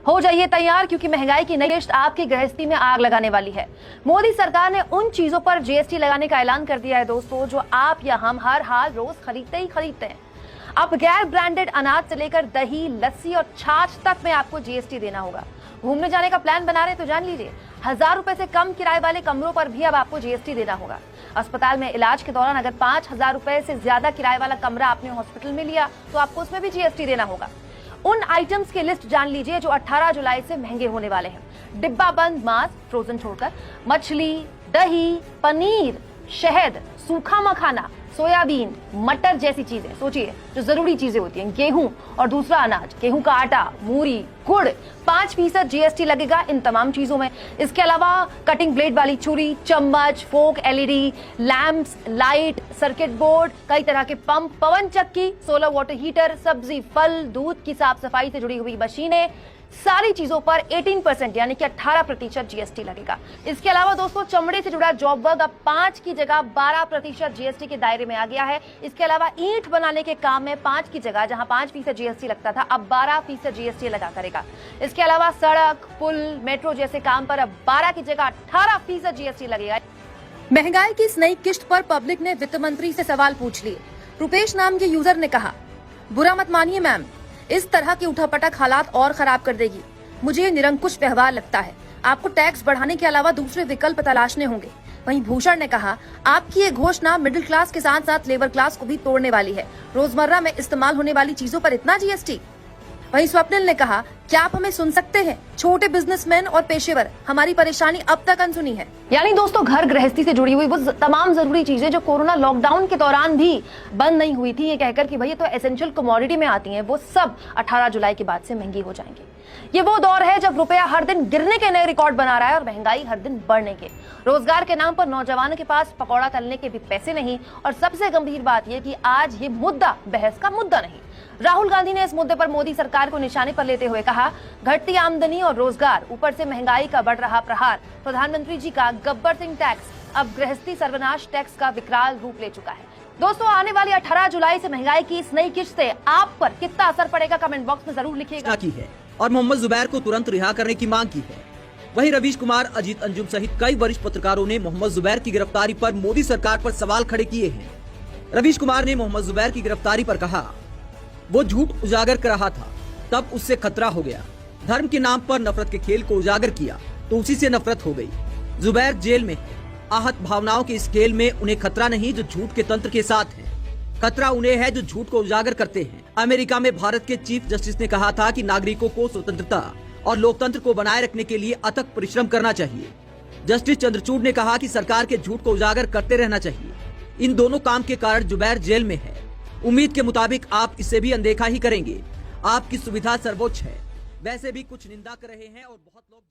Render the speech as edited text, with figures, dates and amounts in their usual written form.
हो जाइए तैयार, क्योंकि महंगाई की नई किश्त आपकी गृहस्थी में आग लगाने वाली है। मोदी सरकार ने उन चीजों पर जीएसटी लगाने का ऐलान कर दिया है दोस्तों, जो आप या हम हर हाल रोज खरीदते हैं। अब गैर ब्रांडेड अनाज से लेकर दही, लस्सी और छाछ तक में आपको जीएसटी देना होगा। घूमने जाने का प्लान बना रहे तो जान लीजिए, 1000 रुपए से कम किराए वाले कमरों पर भी अब आपको जीएसटी देना होगा। अस्पताल में इलाज के दौरान अगर 5000 रुपए से ज्यादा किराए वाला कमरा आपने हॉस्पिटल में लिया तो आपको उसमें भी जीएसटी देना होगा। उन आइटम्स की लिस्ट जान लीजिए जो 18 जुलाई से महंगे होने वाले हैं। डिब्बा बंद मांस, फ्रोजन छोड़कर, मछली, दही, पनीर, शहद, सूखा मखाना, सोयाबीन, मटर जैसी चीजें, सोचिए जो जरूरी चीजें होती हैं, गेहूं और दूसरा अनाज, गेहूं का आटा, मूरी, गुड़, 5% जीएसटी लगेगा इन तमाम चीजों में। इसके अलावा कटिंग ब्लेड वाली छुरी, चम्मच, fork, LED lamps, light, circuit board, कई तरह के पंप, पवन चक्की, सोलर वाटर हीटर, सब्जी, फल, दूध की साफ सफाई से जुड़ी हुई मशीनें, सारी चीजों पर 18% यानी कि 18% जीएसटी लगेगा। इसके अलावा दोस्तों चमड़े से जुड़ा जॉब वर्क अब 5 की जगह 12% जीएसटी के दायरे में आ गया है। इसके अलावा ईंट बनाने के काम में 5 की जगह जहां 5% जीएसटी लगता था, अब 12% जीएसटी लगा करेगा। इसके अलावा सड़क, पुल, मेट्रो जैसे काम पर अब 12 की जगह 18% जीएसटी लगेगा। महंगाई की इस नई किश्त पर पब्लिक ने वित्त मंत्री से सवाल पूछ लिए। रुपेश नाम के यूजर ने कहा, बुरा मत मानिए मैम, इस तरह की उठापटक हालात और खराब कर देगी। मुझे ये निरंकुश व्यवहार लगता है। आपको टैक्स बढ़ाने के अलावा दूसरे विकल्प तलाशने होंगे। वहीं भूषण ने कहा, आपकी ये घोषणा मिडिल क्लास के साथ साथ लेबर क्लास को भी तोड़ने वाली है। रोजमर्रा में इस्तेमाल होने वाली चीजों पर इतना जीएसटी। वहीं स्वप्निल ने कहा, क्या आप हमें सुन सकते हैं? छोटे बिजनेसमैन और पेशेवर, हमारी परेशानी अब तक अनसुनी है। यानी दोस्तों घर गृहस्थी से जुड़ी हुई वो तमाम जरूरी चीजें जो कोरोना लॉकडाउन के दौरान भी बंद नहीं हुई थी, ये कहकर कि भाई ये तो एसेंशियल कमोडिटी में आती हैं, वो सब 18 जुलाई के बाद से महंगी हो जाएंगी। ये वो दौर है जब रुपया हर दिन गिरने के नए रिकॉर्ड बना रहा है और महंगाई हर दिन बढ़ने के। रोजगार के नाम पर नौजवानों के पास पकौड़ा तलने के भी पैसे नहीं, और सबसे गंभीर बात यह कि आज ये मुद्दा बहस का मुद्दा नहीं। राहुल गांधी ने इस मुद्दे पर मोदी सरकार को निशाने पर लेते हुए कहा, घटती आमदनी और रोजगार, ऊपर से महंगाई का बढ़ रहा प्रहार, प्रधानमंत्री जी का गब्बर सिंह टैक्स अब गृहस्थी सर्वनाश टैक्स का विकराल रूप ले चुका है। दोस्तों आने वाली 18 जुलाई से महंगाई की इस नई किश्त से आप पर कितना असर पड़ेगा, कमेंट बॉक्स में जरूर लिखिएगा। की है और मोहम्मद जुबैर को तुरंत रिहा करने की मांग की है। वहीं रवीश कुमार, अजीत अंजुम सहित कई वरिष्ठ पत्रकारों ने मोहम्मद जुबैर की गिरफ्तारी पर मोदी सरकार पर सवाल खड़े किए हैं। रवीश कुमार ने मोहम्मद जुबैर की गिरफ्तारी पर कहा, वो झूठ उजागर कर रहा था, तब उससे खतरा हो गया। धर्म के नाम पर नफरत के खेल को उजागर किया तो उसी से नफरत हो गई। जुबैर जेल में है। आहत भावनाओं के इस खेल में उन्हें खतरा नहीं जो झूठ के तंत्र के साथ है, खतरा उन्हें है जो झूठ को उजागर करते हैं। अमेरिका में भारत के चीफ जस्टिस ने कहा था कि नागरिकों को स्वतंत्रता और लोकतंत्र को बनाए रखने के लिए अथक परिश्रम करना चाहिए। जस्टिस चंद्रचूड़ ने कहा कि सरकार के झूठ को उजागर करते रहना चाहिए। इन दोनों काम के कारण जुबैर जेल में है। उम्मीद के मुताबिक आप इसे भी अनदेखा ही करेंगे। आपकी सुविधा सर्वोच्च है। वैसे भी कुछ निंदा कर रहे हैं और बहुत लोग